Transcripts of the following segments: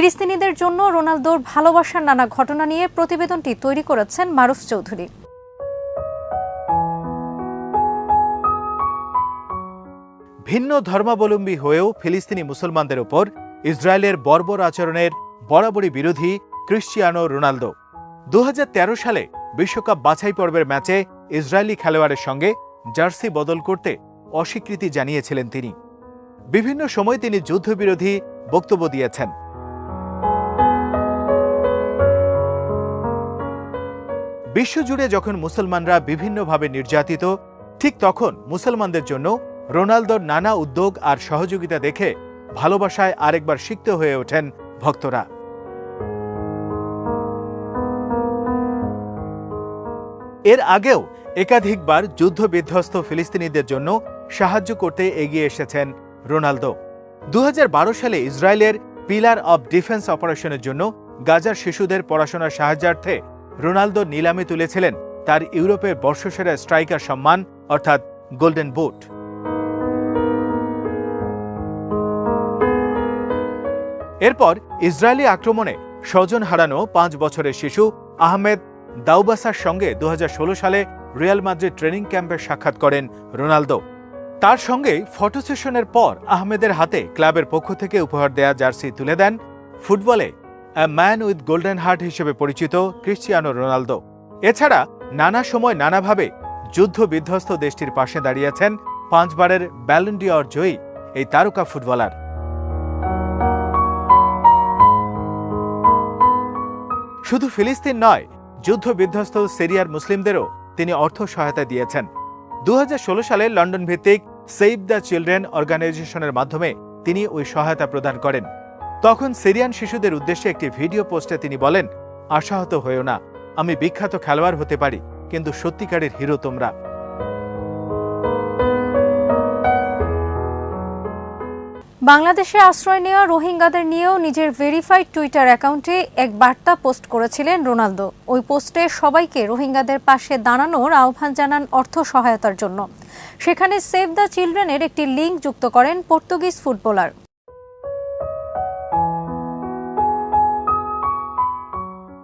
ফিলিস্তিনিদের জন্য রোনালদোর ভালোবাসার নানা ঘটনা নিয়ে প্রতিবেদনটি তৈরি করেছেন মারুফ চৌধুরী। ভিন্ন ধর্মাবলম্বী হয়েও ফিলিস্তিনি মুসলমানদের উপর ইসরায়েলের বর্বর আচরণের বরাবরই বিরোধী ক্রিশ্চিয়ানো রোনালদো 2013 সালে বিশ্বকাপ বাছাই পর্বের ম্যাচে ইসরায়েলি খেলোয়াড়ের সঙ্গে জার্সি বদল করতে অস্বীকৃতি জানিয়েছিলেন তিনি। বিভিন্ন সময় তিনি যুদ্ধবিরোধী বক্তব্য দিয়েছেন। বিশ্বজুড়ে যখন মুসলমানরা বিভিন্নভাবে নির্যাতিত, ঠিক তখন মুসলমানদের জন্য রোনালদোর নানা উদ্যোগ আর সহযোগিতা দেখে ভালোবাসায় আরেকবার সিক্ত হয়ে ওঠেন ভক্তরা। এর আগেও একাধিকবার যুদ্ধবিধ্বস্ত ফিলিস্তিনিদের জন্য সাহায্য করতে এগিয়ে এসেছেন রোনালদো। 2012 সালে ইসরায়েলের পিলার অব ডিফেন্স অপারেশনের জন্য গাজার শিশুদের পড়াশোনার সাহায্যার্থে রোনালদো নিলামে তুলেছিলেন তার ইউরোপের বর্ষসেরা স্ট্রাইকার সম্মান অর্থাৎ গোল্ডেন বুট। এরপর ইসরায়েলি আক্রমণে স্বজন হারানো 5 বছরের শিশু আহমেদ দাউবাসার সঙ্গে 2016 সালে রিয়াল মাদ্রিদ ট্রেনিং ক্যাম্পে সাক্ষাৎ করেন রোনালদো। তার সঙ্গে ফটো সেশনের পর আহমেদের হাতে ক্লাবের পক্ষ থেকে উপহার দেয়া জার্সি তুলে দেন ফুটবলে a man with golden heart হিসেবে পরিচিত ক্রিশ্চিয়ানো রোনালদো। এছাড়া নানা সময় নানাভাবে যুদ্ধ বিধ্বস্ত দেশটির পাশে দাঁড়িয়েছেন 5 বারের ব্যালন ডি'অর জয়ী এই তারকা ফুটবলার। শুধু ফিলিস্তিন নয়, যুদ্ধ বিধ্বস্ত সিরিয়ার মুসলিমদেরও তিনি অর্থ সহায়তা দিয়েছেন। 2016 সালে লন্ডন ভিত্তিক সেভ দ্য চিলড্রেন অর্গানাইজেশনের মাধ্যমে তিনি ওই সহায়তা প্রদান করেন। তখন সিরিয়ান শিশুদের উদ্দেশ্যে একটি ভিডিও পোস্টে তিনি বলেন, আশাহত হয়েও না, আমি বিখ্যাত খেলোয়াড় হতে পারি, কিন্তু সত্যিকারের হিরো তোমরা। বাংলাদেশে আশ্রয় নেওয়া রোহিঙ্গাদের নিয়েও নিজের ভেরিফাইড টুইটার অ্যাকাউন্টে এক বার্তা পোস্ট করেছিলেন রোনালদো। ওই পোস্টে সবাইকে রোহিঙ্গাদের পাশে দাঁড়ানোর আহ্বান জানান অর্থ সহায়তার জন্য। সেখানে সেভ দ্য চিলড্রেনের একটি লিঙ্ক যুক্ত করেন পর্তুগিজ ফুটবলার।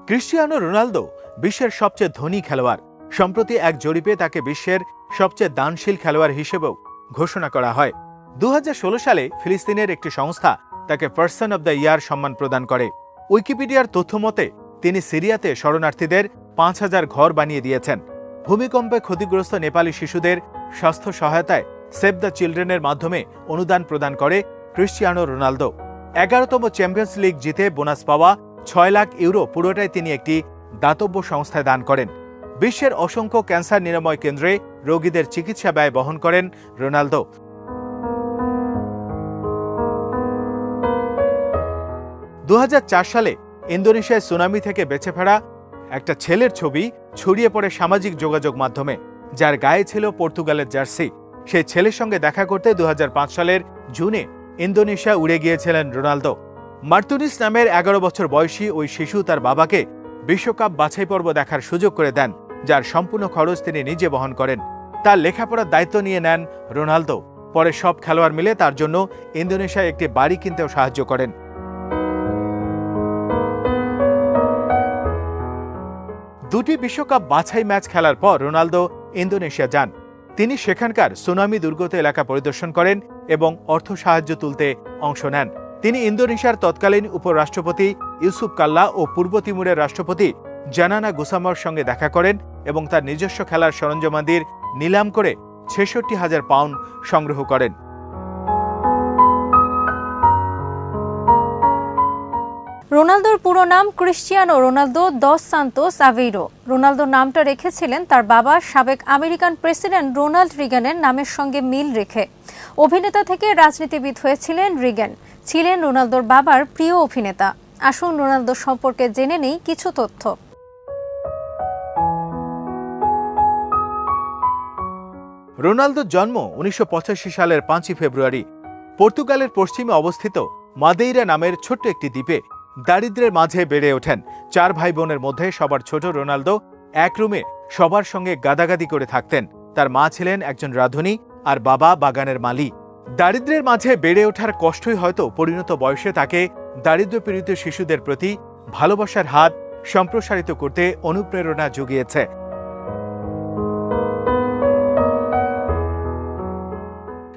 ক্রিশ্চিয়ানো রোনালদো বিশ্বের সবচেয়ে ধনী খেলোয়াড়। সম্প্রতি এক জরিপে তাকে বিশ্বের সবচেয়ে দানশীল খেলোয়াড় হিসেবেও ঘোষণা করা হয়। 2016 সালে ফিলিস্তিনের একটি সংস্থা তাকে পার্সন অব দ্য ইয়ার সম্মান প্রদান করে। উইকিপিডিয়ার তথ্য মতে তিনি সিরিয়াতে শরণার্থীদের 5000 ঘর বানিয়ে দিয়েছেন। ভূমিকম্পে ক্ষতিগ্রস্ত নেপালি শিশুদের স্বাস্থ্য সহায়তায় সেভ দ্য চিলড্রেনের মাধ্যমে অনুদান প্রদান করে ক্রিশ্চিয়ানো রোনালদো। 11তম চ্যাম্পিয়ন্স লিগ জিতে বোনাস পাওয়া 6 লাখ ইউরো পুরোটাই তিনি একটি দাতব্য সংস্থায় দান করেন। বিশ্বের অসংখ্য ক্যান্সার নিরাময় কেন্দ্রে রোগীদের চিকিৎসা ব্যয় বহন করেন রোনালদো। 2004 সালে ইন্দোনেশিয়ায় সুনামি থেকে বেঁচে ফেরা একটা ছেলের ছবি ছড়িয়ে পড়ে সামাজিক যোগাযোগ মাধ্যমে, যার গায়ে ছিল পর্তুগালের জার্সি। সেই ছেলের সঙ্গে দেখা করতে 2005 সালের জুনে ইন্দোনেশিয়া উড়ে গিয়েছিলেন রোনালদো। মার্তুনিস নামের 11 বছর বয়সী ওই শিশু তার বাবাকে বিশ্বকাপ বাছাই পর্ব দেখার সুযোগ করে দেন, যার সম্পূর্ণ খরচ তিনি নিজে বহন করেন। তার লেখাপড়ার দায়িত্ব নিয়ে নেন রোনালদো। পরে সব খেলোয়াড় মিলে তার জন্য ইন্দোনেশিয়ায় একটি বাড়ি কিনতেও সাহায্য করেন। দুটি বিশ্বকাপ বাছাই ম্যাচ খেলার পর রোনালদো ইন্দোনেশিয়া যান। তিনি সেখানকার সুনামি দুর্গত এলাকা পরিদর্শন করেন এবং অর্থ সাহায্য তুলতে অংশ নেন। তিনি ইন্দোনেশিয়ার তৎকালীন উপরাষ্ট্রপতি ইউসুফ কাল্লা ও পূর্ব তিমুরের রাষ্ট্রপতি জানানা গুসামর সঙ্গে দেখা করেন এবং তার নিজস্ব খেলার সরঞ্জামাদির নিলাম করে ৬৬,০০০ পাউন্ড সংগ্রহ করেন। রোনালদোর পুরো নাম ক্রিশ্চিয়ানো রোনালদো দস সান্তোস আভেইরো। রোনালদো নামটা রেখেছিলেন তার বাবা সাবেক আমেরিকান প্রেসিডেন্ট রোনাল্ড রিগানের নামের সঙ্গে মিল রেখে। অভিনেতা থেকে রাজনীতিবিদ হয়েছিলেন রিগান, ছিলেন রোনালদোর বাবার প্রিয় অভিনেতা। আসুন রোনালদো সম্পর্কে জেনে নেই কিছু তথ্য। রোনালদোর জন্ম 1985 সালের 5 ফেব্রুয়ারি পর্তুগালের পশ্চিমে অবস্থিত মাদেইরা নামের ছোট্ট একটি দ্বীপে। দারিদ্র্যের মাঝে বেড়ে ওঠেন। 4 ভাই বোনের মধ্যে সবার ছোট রোনালদো এক রুমে সবার সঙ্গে গাদাগাদি করে থাকতেন। তার মা ছিলেন একজন রাঁধুনি আর বাবা বাগানের মালি। দারিদ্র্যের মাঝে বেড়ে ওঠার কষ্টই হয়তো পরিণত বয়সে তাকে দারিদ্র্যপীড়িত শিশুদের প্রতি ভালোবাসার হাত সম্প্রসারিত করতে অনুপ্রেরণা জুগিয়েছে।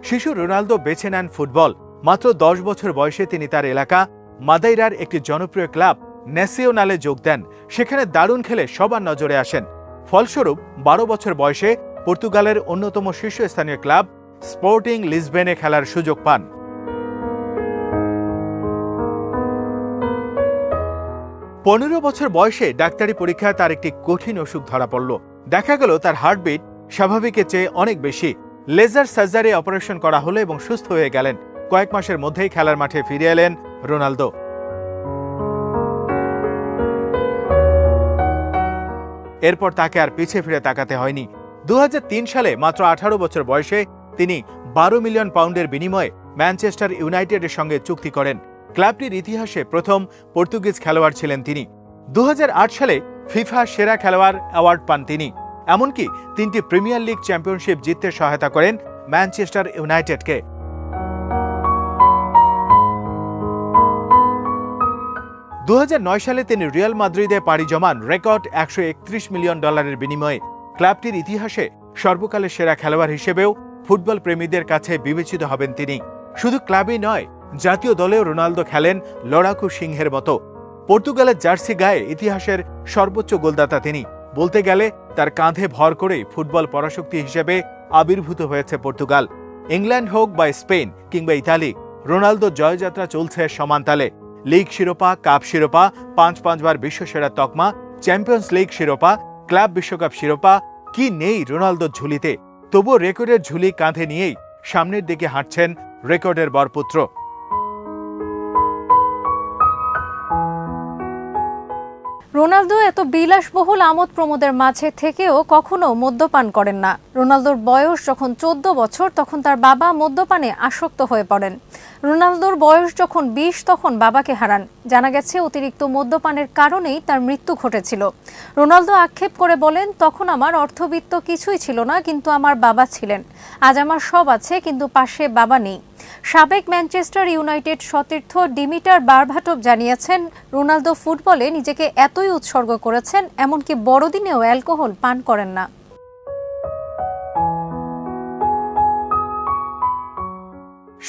শিশু রোনালদো বেছে নেন ফুটবল। মাত্র 10 বছর বয়সে তিনি তার এলাকা মাদাইরার একটি জনপ্রিয় ক্লাব ন্যাসিওনালে যোগ দেন। সেখানে দারুণ খেলে সবার নজরে আসেন। ফলস্বরূপ 12 বছর বয়সে পর্তুগালের অন্যতম শীর্ষস্থানীয় ক্লাব স্পোর্টিং লিসবেনে খেলার সুযোগ পান। 15 বছর বয়সে ডাক্তারি পরীক্ষায় তার একটি কঠিন অসুখ ধরা পড়ল। দেখা গেল তার হার্টবিট স্বাভাবিকের চেয়ে অনেক বেশি। লেজার সার্জারি অপারেশন করা হলো এবং সুস্থ হয়ে গেলেন। কয়েক মাসের মধ্যেই খেলার মাঠে ফিরে এলেন রোনালদো। এরপর তাকে আর পিছে ফিরে তাকাতে হয়নি। 2003 সালে মাত্র 18 বছর বয়সে তিনি 12 মিলিয়ন পাউন্ডের বিনিময়ে ম্যানচেস্টার ইউনাইটেডের সঙ্গে চুক্তি করেন। ক্লাবটির ইতিহাসে প্রথম পর্তুগিজ খেলোয়াড় ছিলেন তিনি। 2008 সালে ফিফা সেরা খেলোয়াড় অ্যাওয়ার্ড পান তিনি। এমনকি 3টি প্রিমিয়ার লিগ চ্যাম্পিয়নশিপ জিততে সহায়তা করেন ম্যানচেস্টার ইউনাইটেডকে। 2009 সালে তিনি রিয়াল মাদ্রিদে পাড়ি জমান রেকর্ড $131 মিলিয়ন বিনিময়ে। ক্লাবটির ইতিহাসে সর্বকালের সেরা খেলোয়াড় হিসেবেও ফুটবল প্রেমীদের কাছে বিবেচিত হবেন তিনি। শুধু ক্লাবই নয়, জাতীয় দলেও রোনালদো খেলেন লড়াকু সিংহের মতো। পর্তুগালের জার্সি গায়ে ইতিহাসের সর্বোচ্চ গোলদাতা তিনি। বলতে গেলে তার কাঁধে ভর করেই ফুটবল পরাশক্তি হিসেবে আবির্ভূত হয়েছে পর্তুগাল। ইংল্যান্ড হোক বা স্পেন কিংবা ইতালি, রোনালদো জয়যাত্রা চলছে সমানতালে। লিগ শিরোপা, কাপ শিরোপা, 5 বার বিশ্বসেরা তকমা, চ্যাম্পিয়ন্স লিগ শিরোপা, ক্লাব বিশ্বকাপ শিরোপা, কি নেই রোনালদোর ঝুলিতে। তবুও রেকর্ডের ঝুলি কাঁধে নিয়েই সামনের দিকে হাঁটছেন রেকর্ডের বরপুত্র। রোনালদো এত বিলাসবহুল আমোদ প্রমোদের মাঝে থেকেও কখনো মদ্যপান করেন না। রোনালদোর বয়স যখন 14 বছর তখন তার বাবা মদ্যপানে আসক্ত হয়ে পড়েন। রোনালদোর বয়স যখন 20 তখন বাবাকে হারান। জানা গেছে অতিরিক্ত মদ্যপানের কারণেই তার মৃত্যু ঘটেছিল। রোনালদো আক্ষেপ করে বলেন, তখন আমার অর্থবিত্ত কিছুই ছিল না, কিন্তু আমার বাবা ছিলেন। আজ আমার সব আছে, কিন্তু পাশে বাবা নেই। সাবেক ম্যানচেস্টার ইউনাইটেড সতীর্থ ডিমিটার বারভাটোভ জানিয়েছেন, রোনালদো ফুটবলে নিজেকে এতই উৎসর্গ করেছেন, এমনকি বড়দিনেও অ্যালকোহল পান করেন না।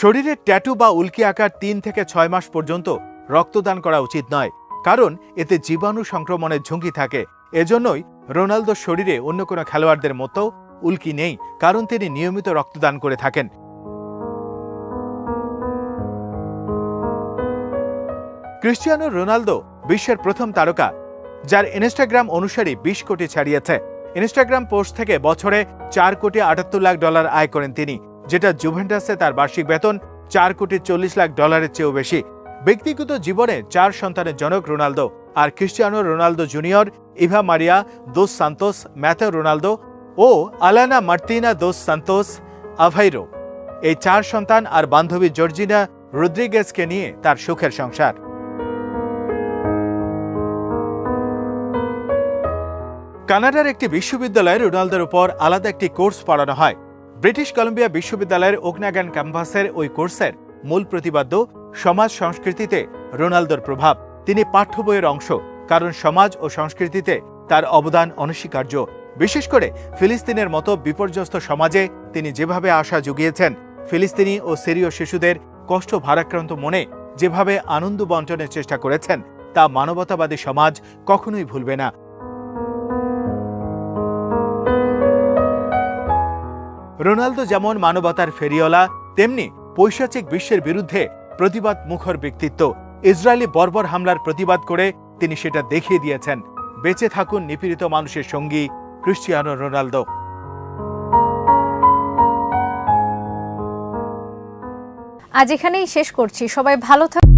শরীরে ট্যাটু বা উল্কি আঁকার 3 থেকে 6 মাস পর্যন্ত রক্তদান করা উচিত নয়, কারণ এতে জীবাণু সংক্রমণের ঝুঁকি থাকে। এজন্যই রোনালদোর শরীরে অন্য কোনো খেলোয়াড়দের মতো উল্কি নেই, কারণ তিনি নিয়মিত রক্তদান করে থাকেন। ক্রিশ্চিয়ানো রোনালদো বিশ্বের প্রথম তারকা যার ইনস্টাগ্রাম অনুসারী 20 কোটি ছাড়িয়েছে। ইনস্টাগ্রাম পোস্ট থেকে বছরে $4.78 লাখ আয় করেন তিনি, যেটা জুভেন্টাসে তার বার্ষিক বেতন $4.40 লাখ চেয়েও বেশি। ব্যক্তিগত জীবনে 4 সন্তানের জনক রোনালদো। আর Cristiano Ronaldo junior, Eva Maria dos Santos, Mateo Ronaldo ও Alana Martina dos Santos Aveiro, এই 4 সন্তান আর বান্ধবী জর্জিনা রদ্রিগেজকে নিয়ে তার সুখের সংসার। কানাডার একটি বিশ্ববিদ্যালয়ে রোনালদোর উপর আলাদা একটি কোর্স পড়ানো হয়। ব্রিটিশ কলম্বিয়া বিশ্ববিদ্যালয়ের ওকনাগান ক্যাম্পাসের ওই কোর্সের মূল প্রতিপাদ্য সমাজ সংস্কৃতিতে রোনালদোর প্রভাব। তিনি পাঠ্য বইয়ের অংশ, কারণ সমাজ ও সংস্কৃতিতে তার অবদান অনস্বীকার্য। বিশেষ করে ফিলিস্তিনের মতো বিপর্যস্ত সমাজে তিনি যেভাবে আশা জুগিয়েছেন, ফিলিস্তিনি ও সিরীয় শিশুদের কষ্ট ভারাক্রান্ত মনে যেভাবে আনন্দ বন্টনের চেষ্টা করেছেন, তা মানবতাবাদী সমাজ কখনোই ভুলবে না। রোনালদো যেমন মানবতার ফেরিওয়ালা, তেমনি পৈশাচিক বিশ্বের বিরুদ্ধে প্রতিবাদ মুখর ব্যক্তিত্ব। ইসরায়েলি বর্বর হামলার প্রতিবাদ করে তিনি সেটা দেখিয়ে দিয়েছেন। বেঁচে থাকুন নিপীড়িত মানুষের সঙ্গী ক্রিশ্চিয়ানো রোনালদো। আজ এখানেই শেষ করছি। সবাই ভালো থাকুন।